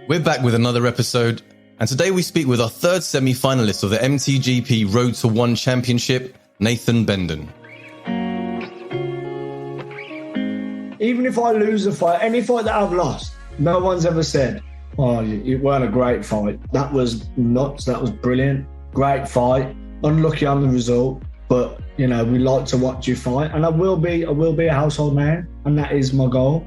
We're back with another episode, and today we speak with our third semi-finalist of the MTGP Road to One Championship, Nathan Bendon. Even if I lose a fight, any fight that I've lost, no one's ever said, oh, it weren't a great fight. That was nuts, that was brilliant, great fight, unlucky on the result, but, you know, we like to watch you fight, and I will be a household name, and that is my goal.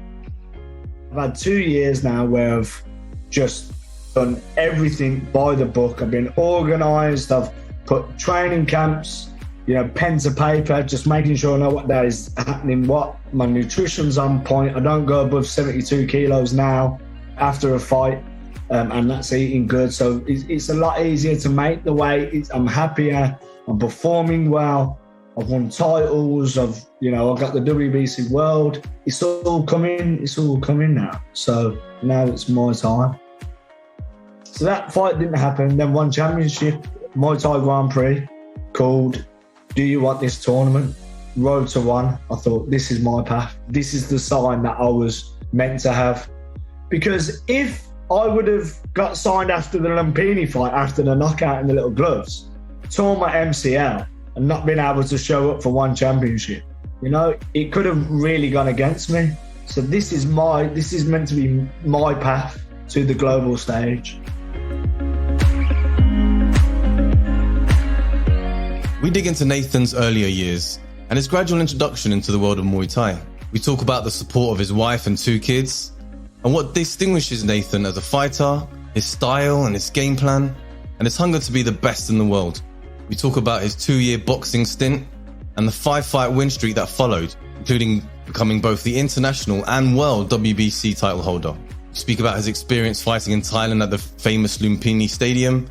I've had 2 years now where I've just done everything by the book. I've been organised. I've put training camps, you know, pen to paper, just making sure I know what day is happening, what my nutrition's on point. I don't go above 72 kilos now after a fight, and that's eating good. So it's a lot easier to make the weight. I'm happier. I'm performing well. I've won titles. I've got the WBC World. It's all coming. It's all coming now. So now it's my time. So that fight didn't happen. Then one championship, Muay Thai Grand Prix, called Do You Want This Tournament? Road to One. I thought, this is my path. This is the sign that I was meant to have. Because if I would have got signed after the Lumpini fight, after the knockout in the little gloves, torn my MCL and not been able to show up for one championship, you know, it could have really gone against me. So this is meant to be my path to the global stage. We dig into Nathan's earlier years and his gradual introduction into the world of Muay Thai. We talk about the support of his wife and 2 kids, and what distinguishes Nathan as a fighter, his style and his game plan, and his hunger to be the best in the world. We talk about his 2-year boxing stint and the 5-fight win streak that followed, including becoming both the international and world WBC title holder. We speak about his experience fighting in Thailand at the famous Lumpini Stadium,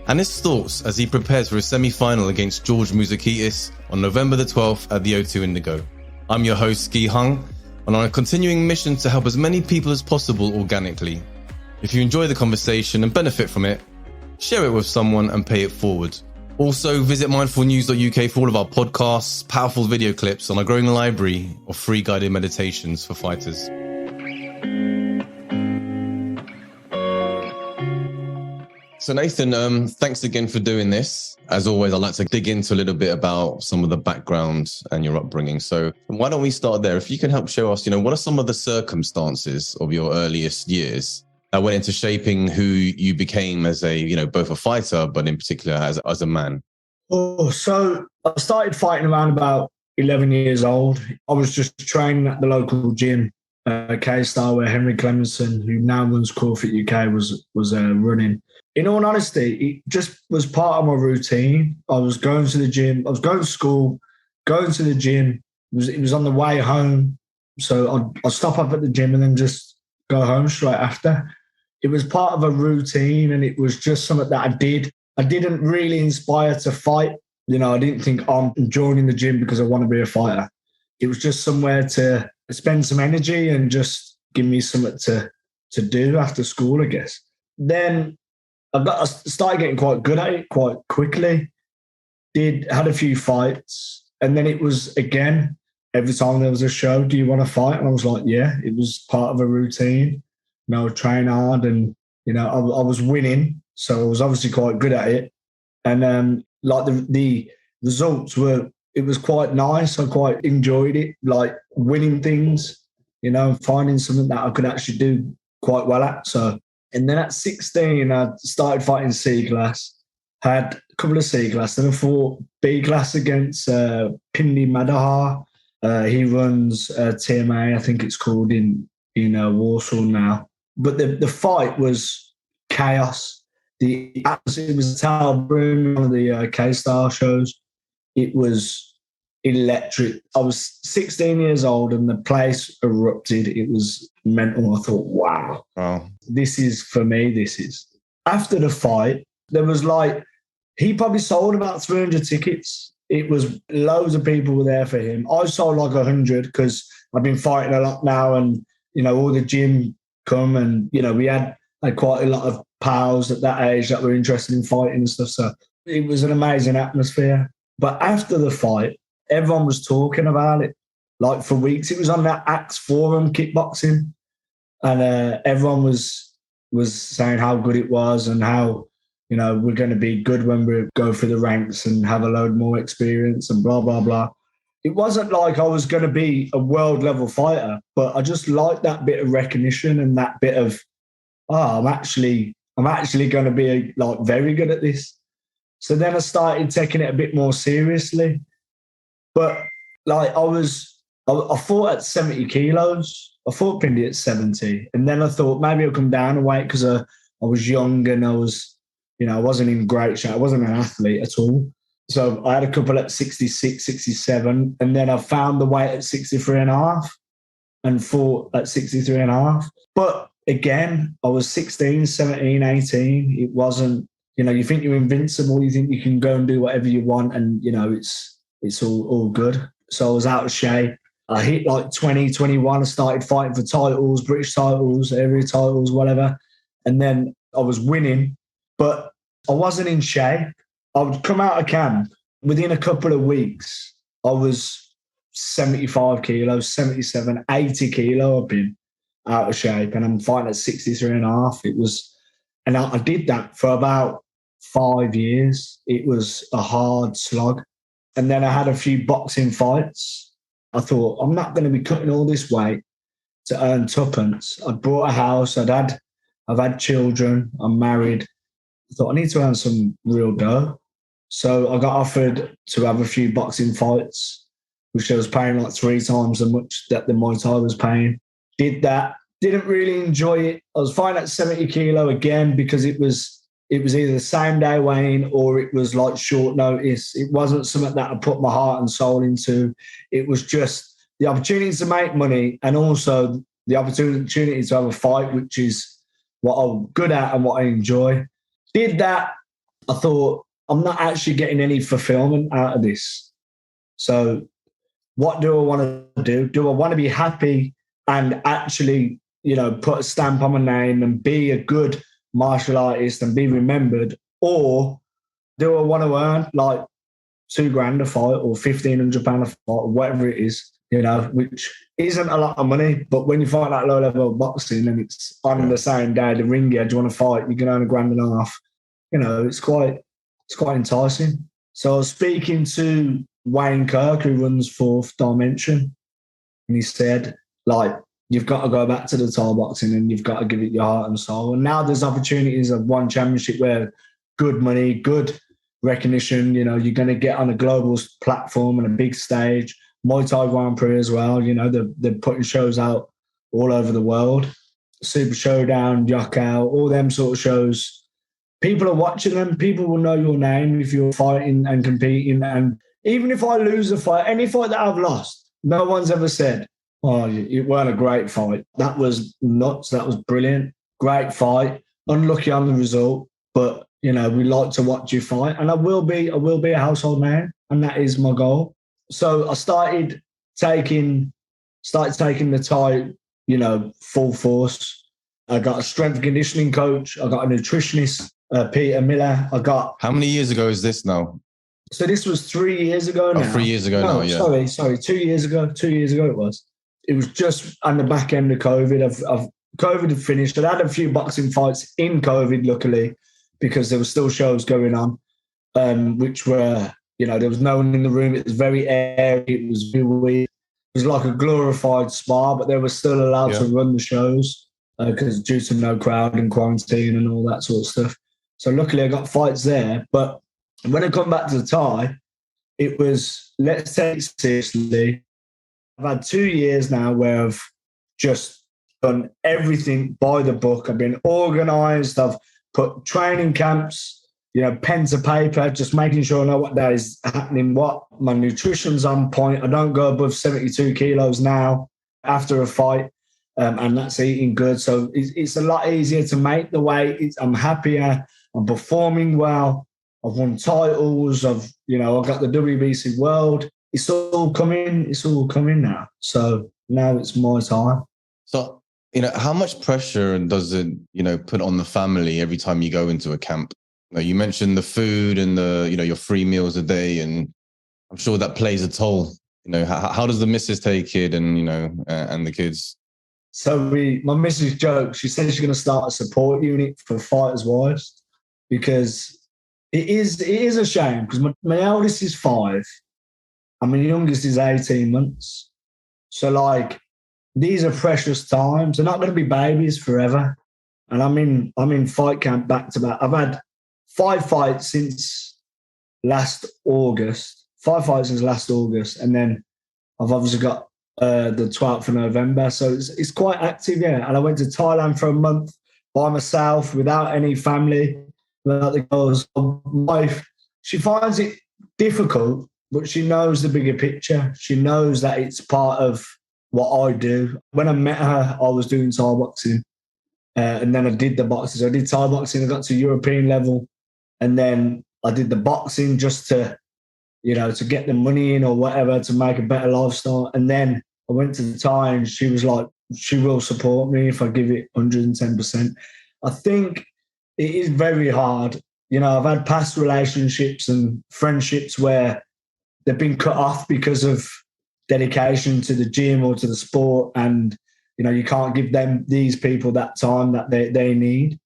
and his thoughts as he prepares for a semi-final against George Mouzakitis on November the 12th at the O2 Indigo. I'm your host, Gui Hung, and on a continuing mission to help as many people as possible organically. If you enjoy the conversation and benefit from it, share it with someone and pay it forward. Also, visit MindfulNEWS.uk for all of our podcasts, powerful video clips, and our growing library of free guided meditations for fighters. So Nathan, thanks again for doing this. As always, I'd like to dig into a little bit about some of the background and your upbringing. So why don't we start there? If you can help show us, what are some of the circumstances of your earliest years that went into shaping who you became as a, both a fighter, but in particular as a man? Oh, so I started fighting around about 11 years old. I was just training at the local gym, K-Star, where Henry Clemenson, who now runs Crawford UK, was running. In all honesty, it just was part of my routine. I was going to the gym. I was going to school, going to the gym. It was on the way home. So I'd stop up at the gym and then just go home straight after. It was part of a routine, and it was just something that I did. I didn't really inspire to fight. I didn't think I'm joining the gym because I want to be a fighter. It was just somewhere to spend some energy and just give me something to do after school, I guess. Then I started getting quite good at it quite quickly. Had a few fights, and then it was, again, every time there was a show, do you want to fight? And I was like, yeah. It was part of a routine. Train hard, and I was winning, so I was obviously quite good at it. And the results it was quite nice. I quite enjoyed it, like winning things, finding something that I could actually do quite well at. So. And then at 16, I started fighting C class, had a couple of C class. Then I fought B class against Pindi Madahar. He runs TMA, I think it's called, in Warsaw now. But the fight was chaos. It was a tower room, one of the K-Star shows. It was electric. I was 16 years old and the place erupted. It was mental. I thought, wow. This is for me. This is. After the fight, there was he probably sold about 300 tickets. It was loads of people were there for him. I sold 100 because I've been fighting a lot now, and all the gym come, and we had quite a lot of pals at that age that were interested in fighting and stuff. So it was an amazing atmosphere. But after the fight, everyone was talking about it. like for weeks. It was on that Axe forum, kickboxing, and everyone was saying how good it was and how, you know, we're going to be good when we go through the ranks and have a load more experience and blah, blah, blah. It wasn't like I was going to be a world level fighter, but I just liked that bit of recognition and that bit of, I'm actually going to be like very good at this. So then I started taking it a bit more seriously. But like I fought at 70 kilos. I fought Pindy at 70. And then I thought maybe I'll come down a weight because I was young and I wasn't in great shape. I wasn't an athlete at all. So I had a couple at 66, 67. And then I found the weight at 63 and a half and fought at 63 and a half. But again, I was 16, 17, 18. It wasn't, you know, you think you're invincible. You think you can go and do whatever you want. And, you know, it's all good. So I was out of shape. I hit like 20, 21. I started fighting for titles, British titles, area titles, whatever. And then I was winning, but I wasn't in shape. I would come out of camp. Within a couple of weeks, I was 75 kilos, 77, 80 kilo. I've been out of shape and I'm fighting at 63 and a half. And I did that for about 5 years. It was a hard slog. And then I had a few boxing fights. I thought, I'm not going to be cutting all this weight to earn tuppence. I'd bought a house. I've had children. I'm married. I thought I need to earn some real dough. So I got offered to have a few boxing fights, which I was paying like 3 times as much that the Muay Thai was paying. Did that. Didn't really enjoy it. I was fighting at 70 kilo again because it was either the same day weighing or it was like short notice. It wasn't something that I put my heart and soul into. It was just the opportunity to make money and also the opportunity to have a fight, which is what I'm good at and what I enjoy. Did that. I thought, I'm not actually getting any fulfillment out of this. So what do I want to do? Do I want to be happy and actually, you know, put a stamp on my name and be a good martial artist and be remembered? Or do I want to earn like $2,000 a fight or £1,500 a fight or whatever it is, you know, which isn't a lot of money. But when you fight that low level boxing and it's on the same day, the ring gear, do you want to fight? You can earn $1,500. You know, it's quite enticing. So I was speaking to Wayne Kirk, who runs Fourth Dimension, and he said, like, you've got to go back to the Thai boxing and you've got to give it your heart and soul. And now there's opportunities of one championship where good money, good recognition, you know, you're going to get on a global platform and a big stage. Muay Thai Grand Prix as well, you know, they're putting shows out all over the world. Super Showdown, Yokkao, all them sort of shows. People are watching them. People will know your name if you're fighting and competing. And even if I lose a fight, any fight that I've lost, no one's ever said, oh, it weren't a great fight. That was nuts. That was brilliant. Great fight. Unlucky on the result. But, you know, we like to watch you fight. And I will be a household name. And that is my goal. So I started taking the Thai, you know, full force. I got a strength and conditioning coach. I got a nutritionist, Peter Miller. How many years ago is this now? So this was 3 years ago now. Oh, 3 years ago now, yeah. Sorry, 2 years ago. 2 years ago it was. It was just on the back end of COVID. COVID had finished. I'd had a few boxing fights in COVID, luckily, because there were still shows going on, which were, you know, there was no one in the room. It was very airy. It was very weird. It was like a glorified spa, but they were still allowed to run the shows because due to no crowd and quarantine and all that sort of stuff. So luckily I got fights there. But when I come back to the Thai, it was, let's take it seriously. I've had 2 years now where I've just done everything by the book. I've been organised. I've put training camps, you know, pen to paper, just making sure I know what day is happening, what my nutrition's on point. I don't go above 72 kilos now after a fight, and that's eating good. So it's a lot easier to make the weight. I'm happier. I'm performing well. I've won titles. I've got the WBC World. It's all coming. It's all coming now. So now it's my time. So, you know, how much pressure does it, you know, put on the family every time you go into a camp? You mentioned the food and your free meals a day, and I'm sure that plays a toll. how does the missus take it, and and the kids? So my missus joked. She said she's going to start a support unit for fighters' wives, because it is a shame, because my eldest is 5 and my youngest is 18 months. So like, these are precious times. They're not going to be babies forever. And I'm in fight camp back to back. I've had 5 fights since last August. 5 fights since last August, and then I've obviously got the 12th of November. So it's quite active, yeah. And I went to Thailand for a month by myself, without any family, without the girls. My wife, she finds it difficult, but she knows the bigger picture. She knows that it's part of what I do. When I met her, I was doing Thai boxing, and then I did the boxing. So I did Thai boxing, I got to European level, and then I did the boxing just to get the money in or whatever, to make a better lifestyle. And then I went to the Thai, and she was like, she will support me if I give it 110%. I think it is very hard. I've had past relationships and friendships where they've been cut off because of dedication to the gym or to the sport. And, you can't give these people that time that they need,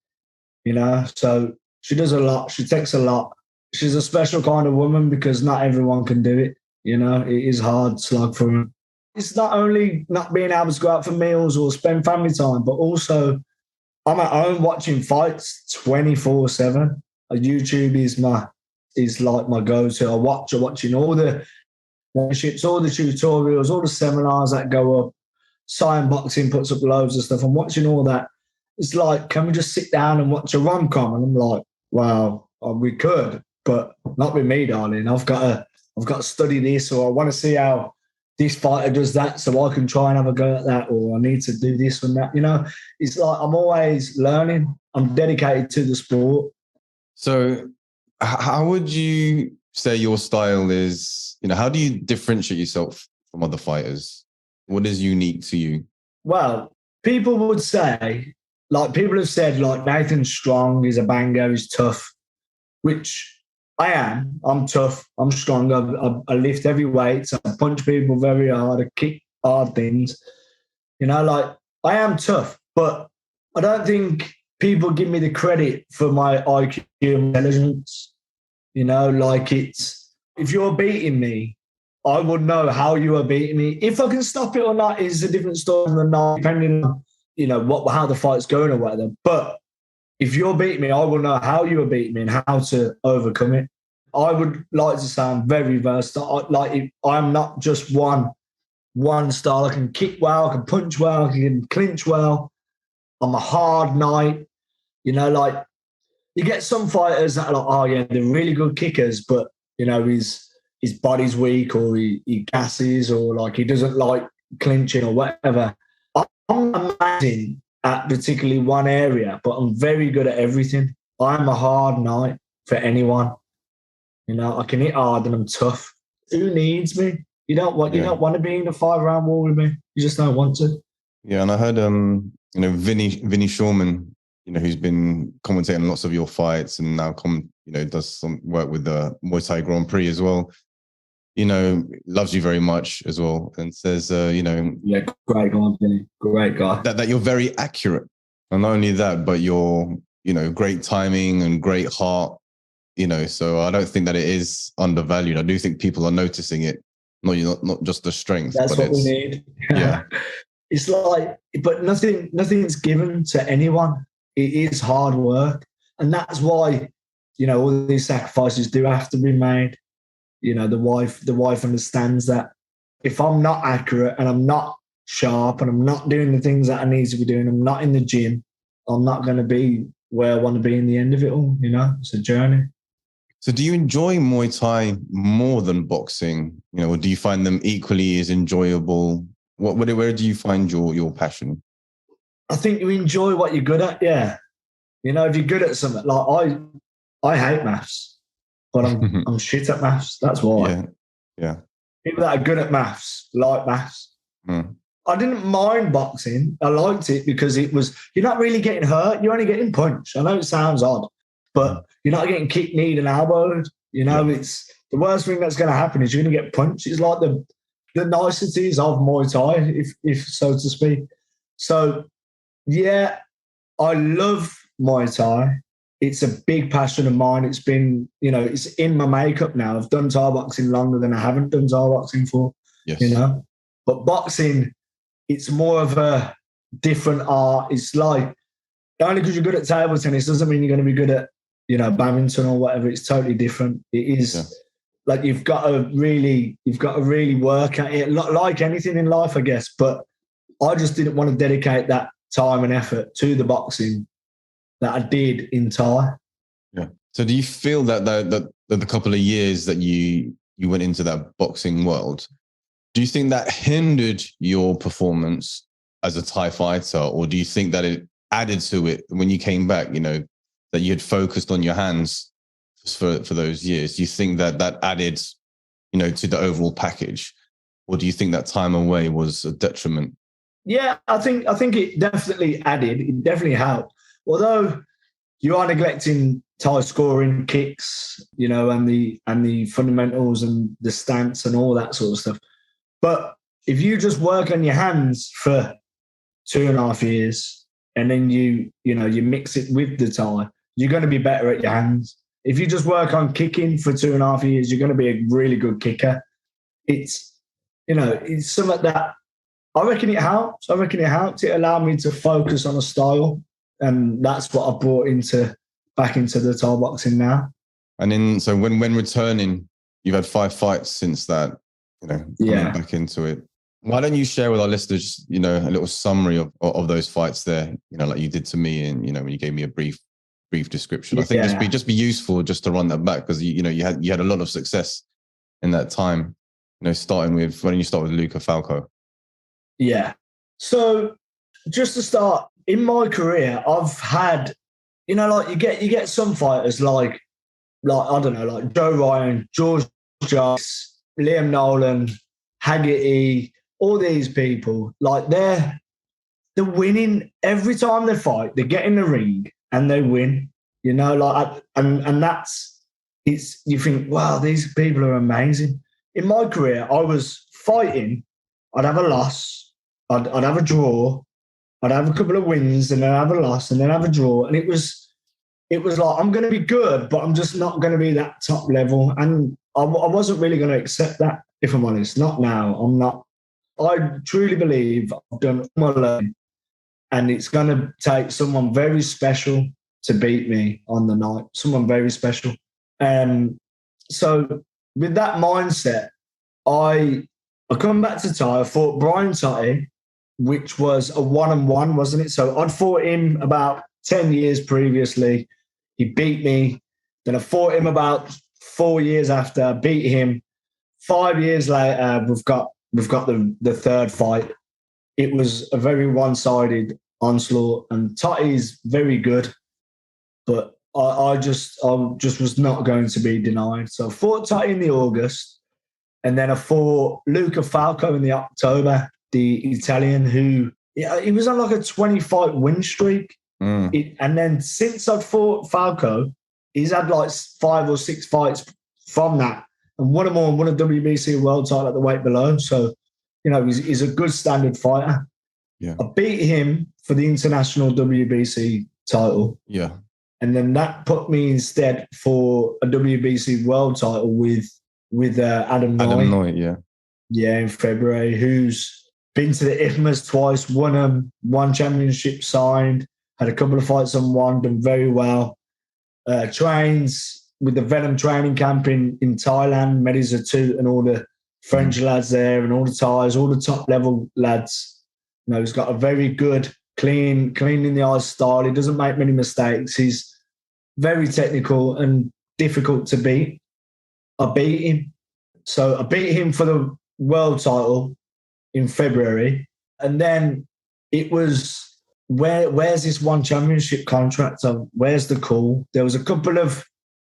So she does a lot. She takes a lot. She's a special kind of woman, because not everyone can do it. It is hard slog for her. It's not only not being able to go out for meals or spend family time, but also I'm at home watching fights 24/7. YouTube is like my go-to. I'm watching all the memberships, all the tutorials, all the seminars that go up. Cyan Boxing puts up loads of stuff. I'm watching all that. It's like, can we just sit down and watch a rom-com? And I'm like, wow, we could, but not with me, darling. I've got to study this, or I want to see how this fighter does that, so I can try and have a go at that, or I need to do this and that. It's like I'm always learning. I'm dedicated to the sport. So how would you say your style is? How do you differentiate yourself from other fighters? What is unique to you? Well, people would say, people have said, Nathan's strong, he's a banger, he's tough, which I am. I'm tough, I'm strong, I lift heavy weights, I punch people very hard, I kick hard things. I am tough, but I don't think people give me the credit for my IQ and intelligence. If you're beating me, I would know how you are beating me. If I can stop it or not is a different story than not, depending on, how the fight's going or whatever. But if you're beating me, I will know how you are beating me and how to overcome it. I would like to sound very versatile. I'm not just one style. I can kick well, I can punch well, I can clinch well. I'm a hard knight. You get some fighters that are like, oh yeah, they're really good kickers, but his body's weak, or he gasses, or he doesn't like clinching or whatever. I'm amazing at particularly one area, but I'm very good at everything. I'm a hard knight for anyone. I can hit hard and I'm tough. Who needs me? You don't want to be in a 5-round war with me. You just don't want to. Yeah, and I heard Vinny Shawman, who's been commentating lots of your fights and now does some work with the Muay Thai Grand Prix as well. Loves you very much as well, and says, yeah, great guy, Vinny, great guy. That you're very accurate, and not only that, but you're, great timing and great heart. So I don't think that it is undervalued. I do think people are noticing it. Not just the strength. That's what we need. Yeah. It's but nothing's given to anyone. It is hard work. And that's why, all these sacrifices do have to be made. The wife understands that if I'm not accurate and I'm not sharp and I'm not doing the things that I need to be doing, I'm not in the gym, I'm not going to be where I want to be in the end of it all. It's a journey. So do you enjoy Muay Thai more than boxing? Or do you find them equally as enjoyable? Where do you find your passion? I think you enjoy what you're good at, yeah. If you're good at something, I hate maths, but I'm shit at maths. That's why. Yeah. People that are good at maths like maths. Mm. I didn't mind boxing. I liked it because you're not really getting hurt. You're only getting punched. I know it sounds odd, but you're not getting kicked, kneed and elbowed. It's the worst thing that's going to happen is you're going to get punched. It's like the the niceties of Muay Thai, if so to speak. So, yeah, I love Muay Thai. It's a big passion of mine. It's been, it's in my makeup now. I've done Thai boxing longer than I haven't done Thai boxing for, Yes. But boxing, it's more of a different art. It's like, only because you're good at table tennis doesn't mean you're going to be good at, badminton or whatever. It's totally different. It is like you've got to really work at it, like anything in life, I guess. But I just didn't want to dedicate that time and effort to the boxing that I did in Thai. Yeah. So do you feel that the couple of years that you went into that boxing world, do you think that hindered your performance as a Thai fighter, or do you think that it added to it when you came back, that you had focused on your hands for those years? Do you think that added, to the overall package, or do you think that time away was a detriment? Yeah, I think it definitely added. It definitely helped. Although you are neglecting Thai scoring, kicks, and the fundamentals and the stance and all that sort of stuff. But if you just work on your hands for 2.5 years and then you mix it with the Thai, you're going to be better at your hands. If you just work on kicking for 2.5 years, you're going to be a really good kicker. It's something that I reckon it helps. It allowed me to focus on a style. And that's what I brought back into the Thai boxing now. And then, so when returning, you've had 5 fights since that, coming back into it. Why don't you share with our listeners, a little summary of those fights there, like you did to me, and when you gave me a brief description. I think just be useful just to run that back, because you had a lot of success in that time. Starting with, why don't you start with Luca Falco? Yeah. So just to start, in my career, I've had, like you get some fighters like I don't know, like Joe Ryan, George Mouzakitis, Liam Nolan, Haggerty, all these people, like they're winning every time they fight. They get in the ring and they win. And that's it's. You think, wow, these people are amazing. In my career, I was fighting. I'd have a loss. I'd have a draw. I'd have a couple of wins, and then have a loss, and then have a draw. And it was like, I'm going to be good, but I'm just not going to be that top level. And I wasn't really going to accept that, if I'm honest. Not now. I'm not. I truly believe I've done my learning, and it's going to take someone very special to beat me on the night. Someone very special. So with that mindset, I come back to Thai. I fought Brian Totty, which was a 1-on-1, wasn't it? So I'd fought him about 10 years previously. He beat me. Then I fought him about 4 years after, beat him. 5 years later, we've got the third fight. It was a very one-sided onslaught, and Totty's very good, but I just was not going to be denied. So I fought Totty in the August, and then I fought Luca Falco in the October, the Italian, who he was on like a 20-fight win streak. And then since I'd fought Falco, he's had like 5 or 6 fights from that, and won them all, and won a WBC world title at the weight below. So, he's a good standard fighter. Yeah. I beat him for the international WBC title. Yeah. And then that put me instead for a WBC world title with Adam Noy. Yeah, in February, who's been to the IFMAs twice, won one championship signed, had a couple of fights on one, done very well. Trains with the Venom training camp in Thailand, met his two and all the French lads there, and all the Thais, all the top level lads. He's got a very good, clean in the eyes style. He doesn't make many mistakes. He's very technical and difficult to beat. I beat him. So I beat him for the world title in February. And then it was, where's this one championship contract? Where's the call? There was a couple of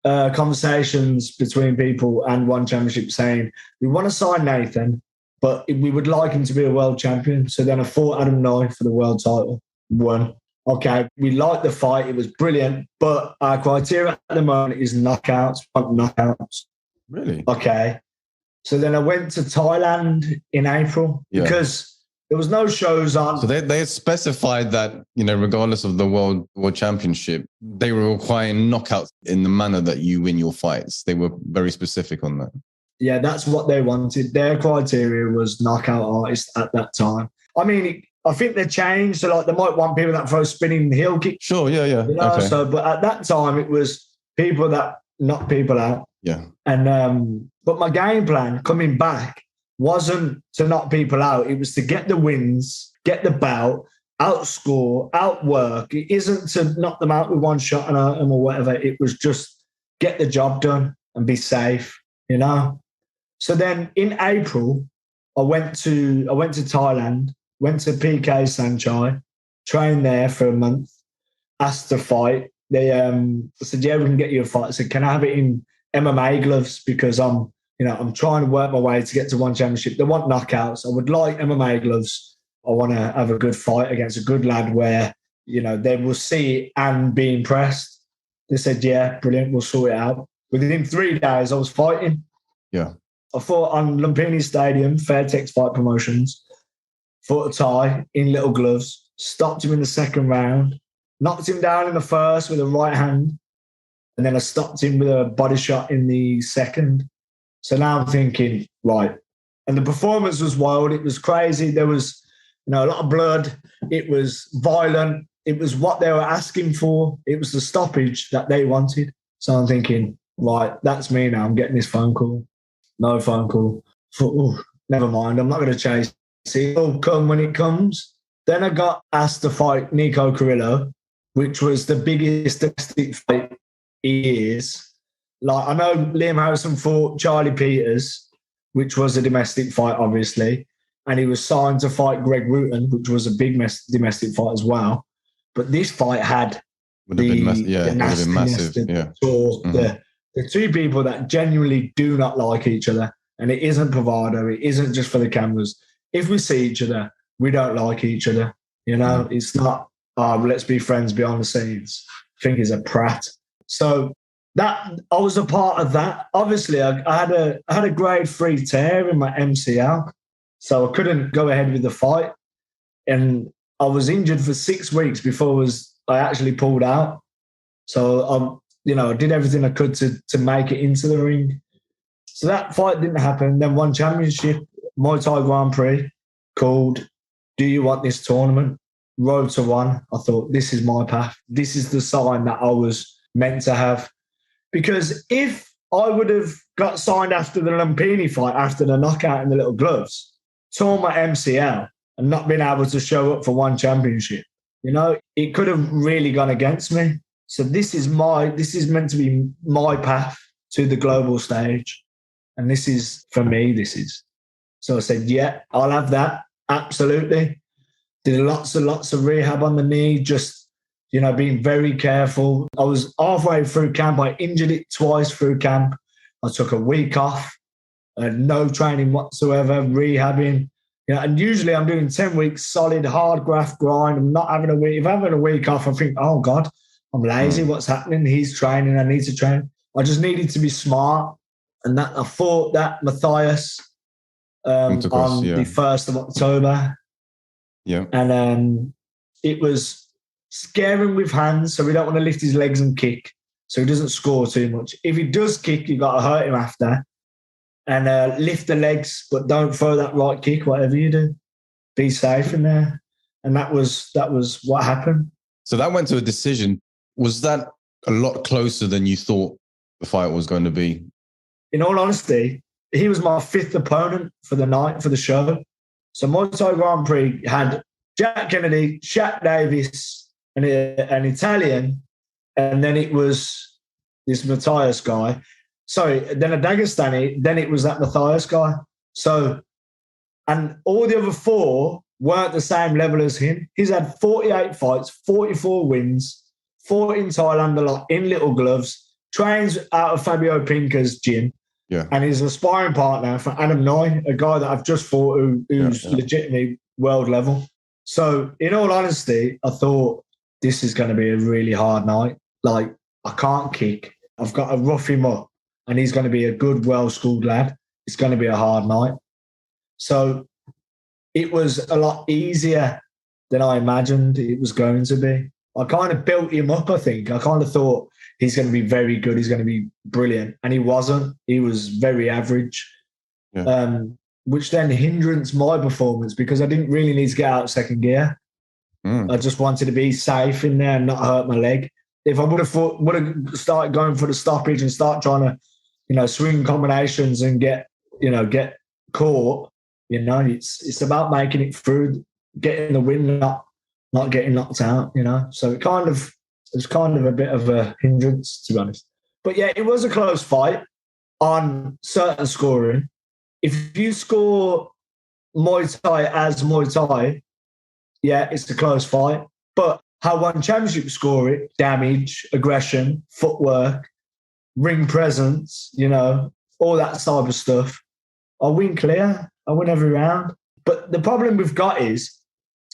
conversations between people and one championship saying, we want to sign Nathan, but we would like him to be a world champion. So then I fought Adam Noy for the world title, won. Okay, we liked the fight. It was brilliant. But our criteria at the moment is knockouts. Really? Okay. So then I went to Thailand in April because there was no shows on. So they had specified that, regardless of the world championship, they were requiring knockouts in the manner that you win your fights. They were very specific on that. Yeah, that's what they wanted. Their criteria was knockout artists at that time. I mean, I think they changed. So they might want people that throw spinning heel kick. Sure, yeah. Okay. So, but at that time it was people that knock people out. Yeah. And but my game plan coming back wasn't to knock people out. It was to get the wins, get the bout, outscore, outwork. It isn't to knock them out with one shot and hurt them or whatever. It was just get the job done and be safe, So then in April, I went to Thailand, went to PK Sanchai, trained there for a month, asked to fight. They said, yeah, we can get you a fight. I said, can I have it in MMA gloves? Because I'm trying to work my way to get to one championship. They want knockouts. I would like MMA gloves. I want to have a good fight against a good lad where, they will see it and be impressed. They said, yeah, brilliant, we'll sort it out. Within 3 days, I was fighting. Yeah. I fought on Lumpini Stadium, Fairtex Fight Promotions, fought a Thai in little gloves, stopped him in the second round, knocked him down in the first with a right hand, and then I stopped him with a body shot in the second. So now I'm thinking, right. And the performance was wild. It was crazy. There was, a lot of blood. It was violent. It was what they were asking for. It was the stoppage that they wanted. So I'm thinking, right, that's me now. I'm getting this phone call. No phone call. Never mind. I'm not going to chase it. It'll come when it comes. Then I got asked to fight Nico Carrillo, which was the biggest domestic fight he is. I know Liam Harrison fought Charlie Peters, which was a domestic fight, obviously, and he was signed to fight Greg Wooten, which was a big domestic fight as well. But this fight would have been massive. Yeah. The two people that genuinely do not like each other, and it isn't bravado, it isn't just for the cameras. If we see each other, we don't like each other. It's not, let's be friends behind the scenes. I think he's a prat. So that I was a part of that. Obviously, I had a grade 3 tear in my MCL, so I couldn't go ahead with the fight. And I was injured for 6 weeks before I actually pulled out. So I did everything I could to make it into the ring. So that fight didn't happen. Then one championship, Muay Thai Grand Prix, called, do you want this tournament? Road to one. I thought, this is my path. This is the sign that I was meant to have. Because if I would have got signed after the Lumpini fight, after the knockout in the little gloves, torn my MCL and not been able to show up for one championship, it could have really gone against me. So this is meant to be my path to the global stage. And this is, for me, So I said, yeah, I'll have that. Absolutely. Did lots of rehab on the knee, just, being very careful. I was halfway through camp. I injured it twice through camp. I took a week off. I had no training whatsoever, rehabbing. And usually I'm doing 10 weeks solid, hard graft grind. I'm not having a week. If I'm having a week off, I think, oh, God, I'm lazy. What's happening? He's training. I need to train. I just needed to be smart. And that I fought that Matthias on the 1st of October. Yeah. And it was scaring with hands, so we don't want to lift his legs and kick, so he doesn't score too much. If he does kick, you've got to hurt him after. And lift the legs, but don't throw that right kick, whatever you do. Be safe in there. And that was what happened. So that went to a decision. Was that a lot closer than you thought the fight was going to be? In all honesty, he was my 5th opponent for the night, for the show. So Muay Thai Grand Prix had Jack Kennedy, Shaq Davis, an Italian, and then it was this Matthias guy. Sorry, then a Dagestani, then it was that Matthias guy. So, and all the other 4 weren't the same level as him. He's had 48 fights, 44 wins, fought in Thailand a lot, in little gloves, trains out of Fabio Pinca's gym. Yeah. And he's a sparring partner for Adam Noy, a guy that I've just fought who's legitimately world level. So in all honesty, I thought this is going to be a really hard night. I can't kick. I've got to rough him up, and he's going to be a good, well-schooled lad. it's going to be a hard night. So it was a lot easier than I imagined it was going to be. I kind of built him up, I think. I kind of thought he's going to be very good. He's going to be brilliant. And he wasn't. He was very average, which then hindered my performance because I didn't really need to get out second gear. I just wanted to be safe in there and not hurt my leg. If I would have started going for the stoppage and start trying to, swing combinations and get caught, it's about making it through, getting the win, not getting knocked out, So it was kind of a bit of a hindrance, to be honest. But yeah, it was a close fight on certain scoring. If you score Muay Thai as Muay Thai, yeah, it's a close fight. But how one championship score it, damage, aggression, footwork, ring presence, all that type of stuff, I win clear. I win every round. But the problem we've got is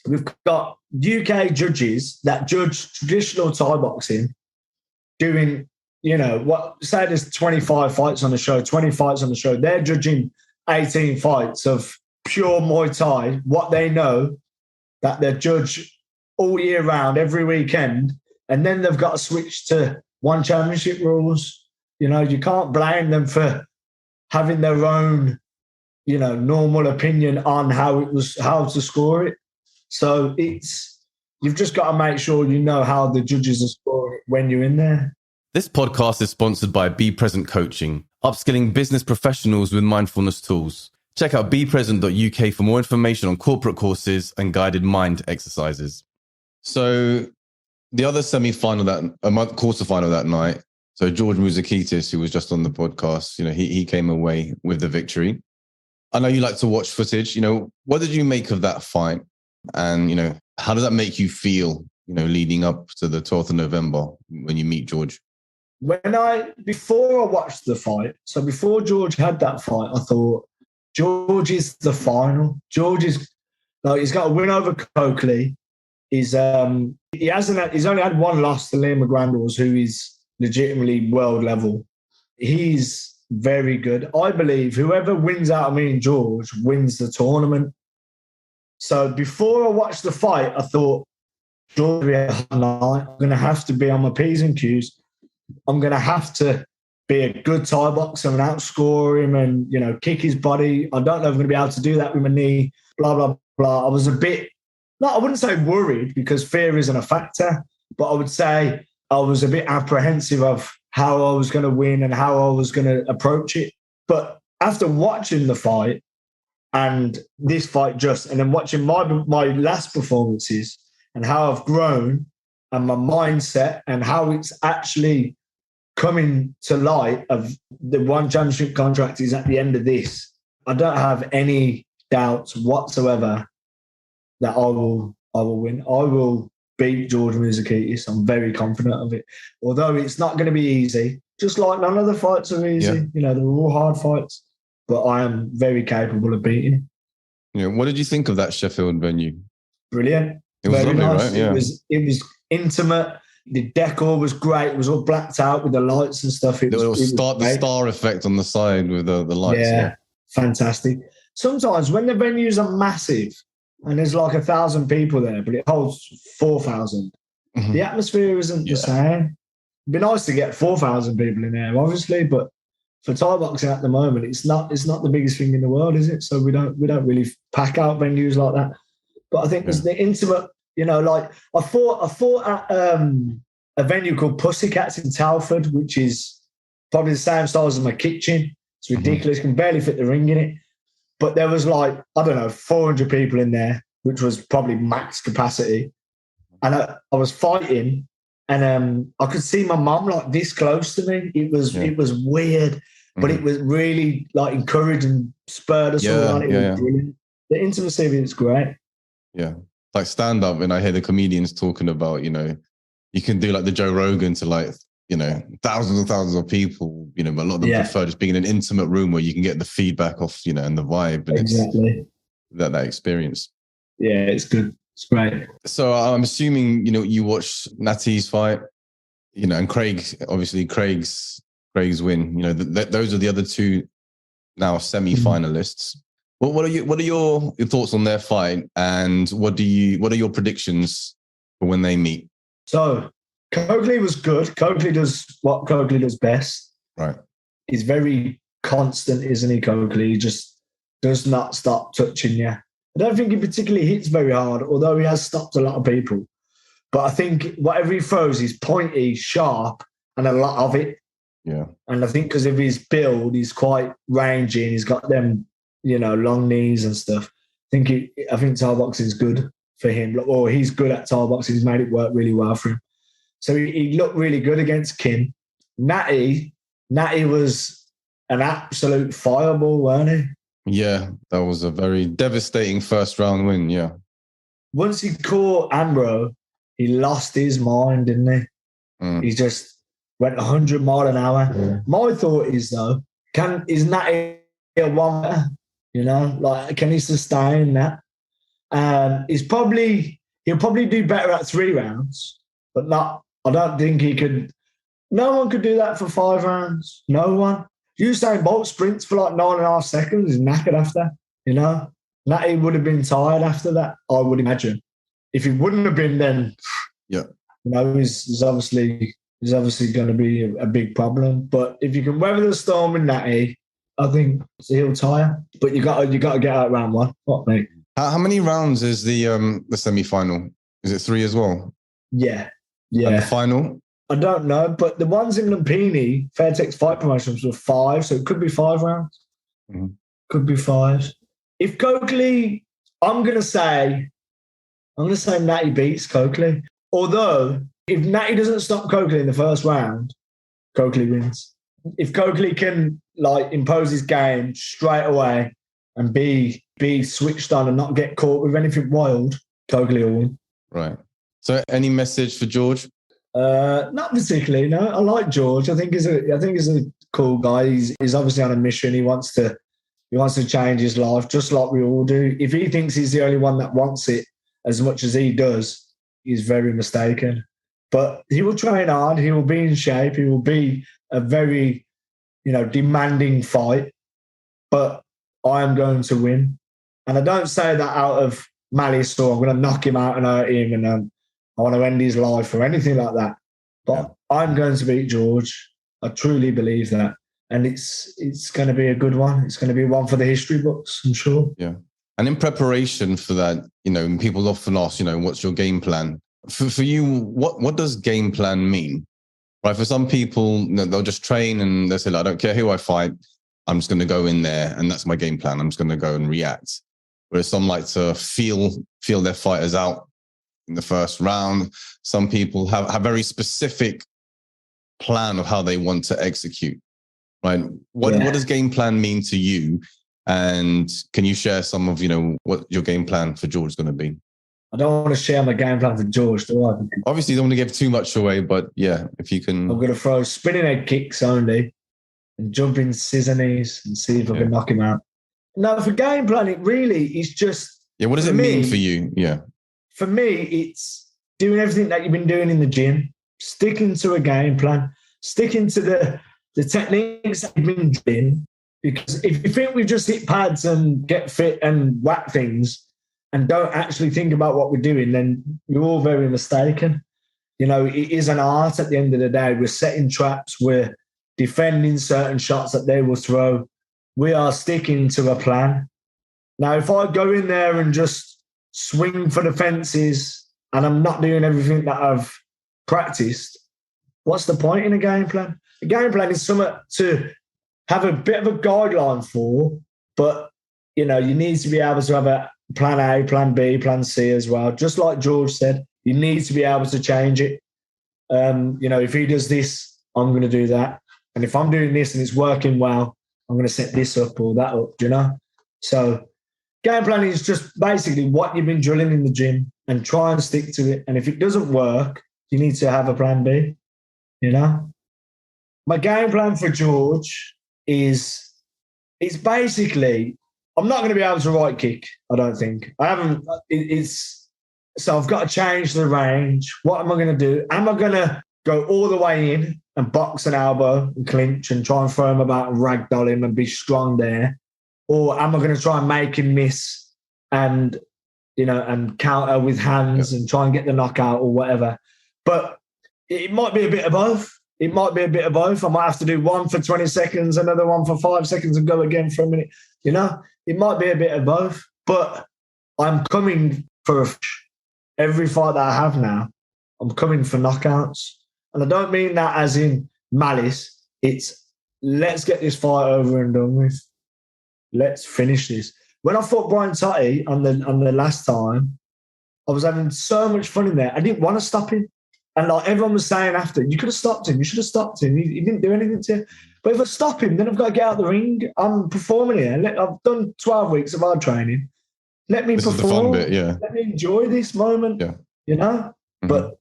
we've got UK judges that judge traditional Thai boxing doing, say there's 25 fights on the show, 20 fights on the show. They're judging 18 fights of pure Muay Thai, what they know that they judge all year round, every weekend, and then they've got to switch to one championship rules. You can't blame them for having their own, normal opinion on how to score it. So you've just got to make sure you know how the judges are scoring it when you're in there. This podcast is sponsored by Be Present Coaching, upskilling business professionals with mindfulness tools. Check out bepresent.uk for more information on corporate courses and guided mind exercises. So the other quarterfinal that night, so George Mouzakitis, who was just on the podcast, he came away with the victory. I know you like to watch footage. What did you make of that fight? And, how does that make you feel, leading up to the 12th of November when you meet George? Before I watched the fight, so before George had that fight, I thought, George is the final. George is he's got a win over Coakley. He's only had one loss to Liam McGrandles, who is legitimately world level. He's very good. I believe whoever wins out of me and George wins the tournament. So before I watched the fight, I thought, George, I'm going to have to be on my P's and Q's. I'm going to have to be a good Thai boxer and outscore him and, kick his body. I don't know if I'm going to be able to do that with my knee, blah, blah, blah. I was a bit, I wouldn't say worried because fear isn't a factor, but I would say I was a bit apprehensive of how I was going to win and how I was going to approach it. But after watching the fight and this fight and then watching my last performances and how I've grown and my mindset and how it's actually coming to light of the one championship contract is at the end of this, I don't have any doubts whatsoever that I will win. I will beat George Mouzakitis. I'm very confident of it. Although it's not going to be easy, just like none of the fights are easy. Yeah. They're all hard fights, but I am very capable of beating him. Yeah. What did you think of that Sheffield venue? Brilliant. It was very lovely, nice. right? Yeah. It was intimate. The decor was great. It was all blacked out with the lights and stuff. The star effect on the side with the lights. Yeah, fantastic. Sometimes when the venues are massive and there's like 1,000 people there, but it holds 4,000, the atmosphere isn't the same. It'd be nice to get 4,000 people in there, obviously, but for Thai boxing at the moment, it's not the biggest thing in the world, is it? So we don't really pack out venues like that. But I think there's the intimate. I fought at a venue called Pussycats in Telford, which is probably the same size as my kitchen. It's ridiculous. You can barely fit the ring in it. But there was 400 people in there, which was probably max capacity. And I was fighting and I could see my mum this close to me. It was weird, but it was really encouraging, spurred us all on. It was brilliant. The intimacy of it is great. Yeah. Like stand up, and I hear the comedians talking about, you can do the Joe Rogan to thousands and thousands of people, but a lot of them prefer just being in an intimate room where you can get the feedback off, and the vibe. And exactly. That experience. Yeah, it's good. It's great. So I'm assuming, you watched Natty's fight, and Craig's win, those are the other two now semi-finalists. What are your thoughts on their fight, and what are your predictions for when they meet? So Coakley was good. Coakley does what Coakley does best. Right. He's very constant, isn't he, Coakley? He just does not stop touching you. I don't think he particularly hits very hard, although he has stopped a lot of people. But I think whatever he throws is pointy, sharp, and a lot of it. Yeah. And I think because of his build, he's quite rangy and he's got them, long knees and stuff. I think Thai boxing is good for him. Or he's good at Thai boxing. He's made it work really well for him. So he looked really good against Kim. Natty was an absolute fireball, weren't he? Yeah, that was a very devastating first round win, yeah. Once he caught Amro, he lost his mind, didn't he? He just went 100 miles an hour. Yeah. My thought is, though, is Natty a one? Can he sustain that? He'll probably do better at 3 rounds, but I don't think he could. No one could do that for 5 rounds. No one. Usain Bolt sprints for like 9.5 seconds. He's knackered after, Natty would have been tired after that, I would imagine. If he wouldn't have been, then yeah, he's obviously going to be a big problem. But if you can weather the storm with Natty, I think he'll tire. But you got to get out round 1. What, mate? How many rounds is the semi-final? Is it 3 as well? Yeah. And the final? I don't know, but the ones in Lumpini, Fairtex Fight Promotions, were 5, so it could be 5 rounds. Mm-hmm. Could be 5. If Coakley, I'm going to say Natty beats Coakley. Although, if Natty doesn't stop Coakley in the first round, Coakley wins. If Coakley can impose his game straight away and be switched on and not get caught with anything wild, Coakley will win. Right. So, any message for George? Not particularly. No, I like George. I think he's a cool guy. He's obviously on a mission. He wants to change his life, just like we all do. If he thinks he's the only one that wants it as much as he does, he's very mistaken. But he will train hard. He will be in shape. He will be a very, demanding fight. But I am going to win, and I don't say that out of malice or I'm going to knock him out and hurt him and I want to end his life or anything like that. But I'm going to beat George. I truly believe that. And it's going to be a good one. It's going to be one for the history books, I'm sure. Yeah. And in preparation for that, people often ask, what's your game plan? For you, what does game plan mean? Right? For some people, they'll just train and they'll say, I don't care who I fight. I'm just going to go in there and that's my game plan. I'm just going to go and react. Whereas some like to feel their fighters out in the first round. Some people have a very specific plan of how they want to execute, right? What does game plan mean to you? And can you share some of, what your game plan for George is going to be? I don't want to share my game plan for George, do I? Obviously, you don't want to give too much away, but yeah, if you can. I'm going to throw spinning head kicks only and jumping scissor knees and see if I can knock him out. No, for game plan, it really is just... Yeah, what does it mean for you? Yeah. For me, it's doing everything that you've been doing in the gym, sticking to a game plan, sticking to the techniques that you've been doing. Because if you think we just hit pads and get fit and whack things and don't actually think about what we're doing, then you're all very mistaken. It is an art at the end of the day. We're setting traps. We're defending certain shots that they will throw. We are sticking to a plan. Now, if I go in there and just swing for the fences and I'm not doing everything that I've practiced, what's the point in a game plan? A game plan is something to have a bit of a guideline for, but, you need to be able to have a plan A, plan B, plan C as well. Just like George said, you need to be able to change it. If he does this, I'm going to do that. And if I'm doing this and it's working well, I'm going to set this up or that up, So game plan is just basically what you've been drilling in the gym and try and stick to it. And if it doesn't work, you need to have a plan B, My game plan for George is basically, I'm not going to be able to right kick, I don't think. I haven't, so I've got to change the range. What am I going to do? Am I going to go all the way in and box an elbow and clinch and try and throw him about and ragdoll him and be strong there? Or am I going to try and make him miss and, and counter with hands and try and get the knockout or whatever? But it might be a bit of both. I might have to do one for 20 seconds, another one for 5 seconds and go again for a minute. It might be a bit of both. But I'm coming for every fight that I have now. I'm coming for knockouts. And I don't mean that as in malice. It's let's get this fight over and done with. Let's finish this. When I fought Brian Totty on the last time, I was having so much fun in there. I didn't want to stop him. And like everyone was saying after, you could have stopped him. You should have stopped him. He didn't do anything to you. But if I stop him, then I've got to get out of the ring. I'm performing here. I've done 12 weeks of hard training. Let me perform. This is the fun bit, yeah. Let me enjoy this moment, Mm-hmm. But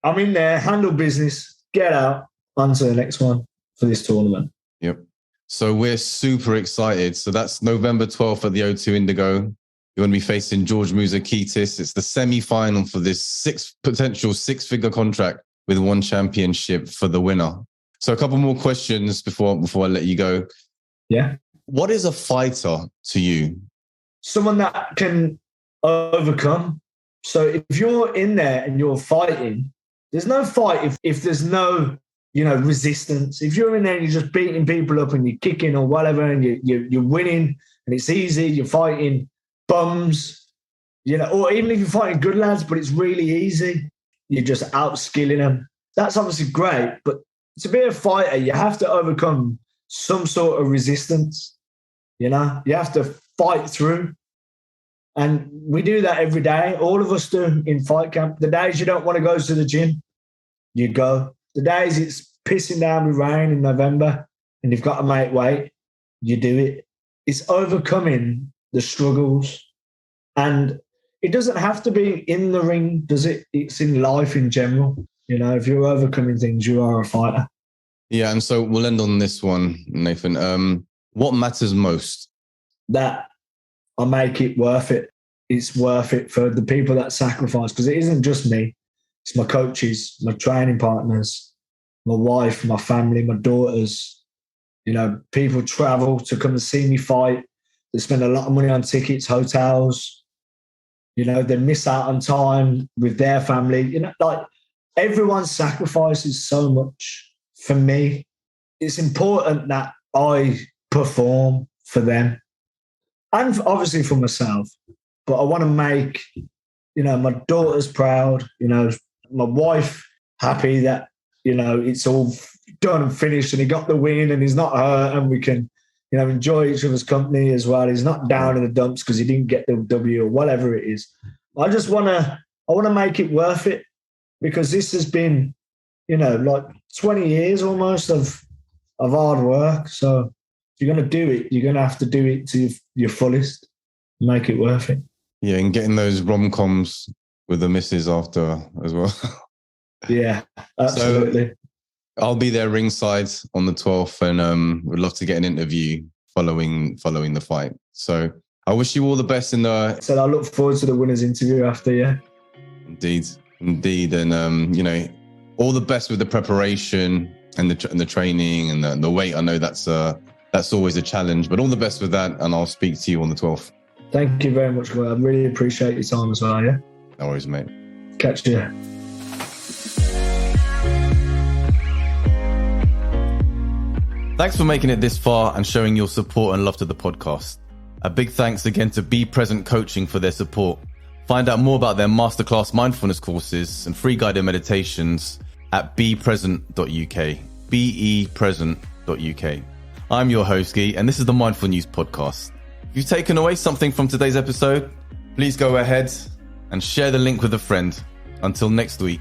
I'm in there, handle business, get out, on to the next one for this tournament. Yep. So we're super excited. So that's November 12th at the O2 Indigo. You're going to be facing George Mouzakitis. It's the semi-final for this potential six-figure contract with one championship for the winner. So a couple more questions before I let you go. Yeah. What is a fighter to you? Someone that can overcome. So if you're in there and you're fighting, there's no fight if there's no, resistance. If you're in there and you're just beating people up and you're kicking or whatever and you're winning and it's easy, you're fighting bums, or even if you're fighting good lads, but it's really easy, you're just outskilling them. That's obviously great, but to be a fighter, you have to overcome some sort of resistance. You have to fight through. And we do that every day. All of us do in fight camp. The days you don't want to go to the gym, you go. The days it's pissing down with rain in November and you've got to make weight, you do it. It's overcoming the struggles. And it doesn't have to be in the ring, does it? It's in life in general. If you're overcoming things, you are a fighter. Yeah, and so we'll end on this one, Nathan. What matters most? That I make it worth it. It's worth it for the people that sacrifice, because it isn't just me. It's my coaches, my training partners, my wife, my family, my daughters. People travel to come and see me fight. They spend a lot of money on tickets, hotels. They miss out on time with their family. Everyone sacrifices so much for me. It's important that I perform for them and obviously for myself. But I want to make, my daughters proud, my wife happy that, it's all done and finished and he got the win and he's not hurt and we can, enjoy each other's company as well. He's not down in the dumps because he didn't get the W or whatever it is. I want to make it worth it, because this has been, like 20 years almost of hard work. So if you're going to do it, you're going to have to do it to your fullest, make it worth it. Yeah, and getting those rom-coms with the missus after as well. Yeah, absolutely. So I'll be there ringside on the 12th and would love to get an interview following the fight. So I wish you all the best in the... So I look forward to the winner's interview after, yeah. Indeed. And, all the best with the preparation and the training and the weight. I know that's always a challenge, but all the best with that. And I'll speak to you on the 12th. Thank you very much, Gui. I really appreciate your time as well, yeah? No worries, mate. Catch you. Thanks for making it this far and showing your support and love to the podcast. A big thanks again to Be Present Coaching for their support. Find out more about their masterclass mindfulness courses and free guided meditations at bepresent.uk. bepresent.uk. I'm your host, Gui, and this is the Mindful News podcast. If you've taken away something from today's episode, please go ahead and share the link with a friend. Until next week.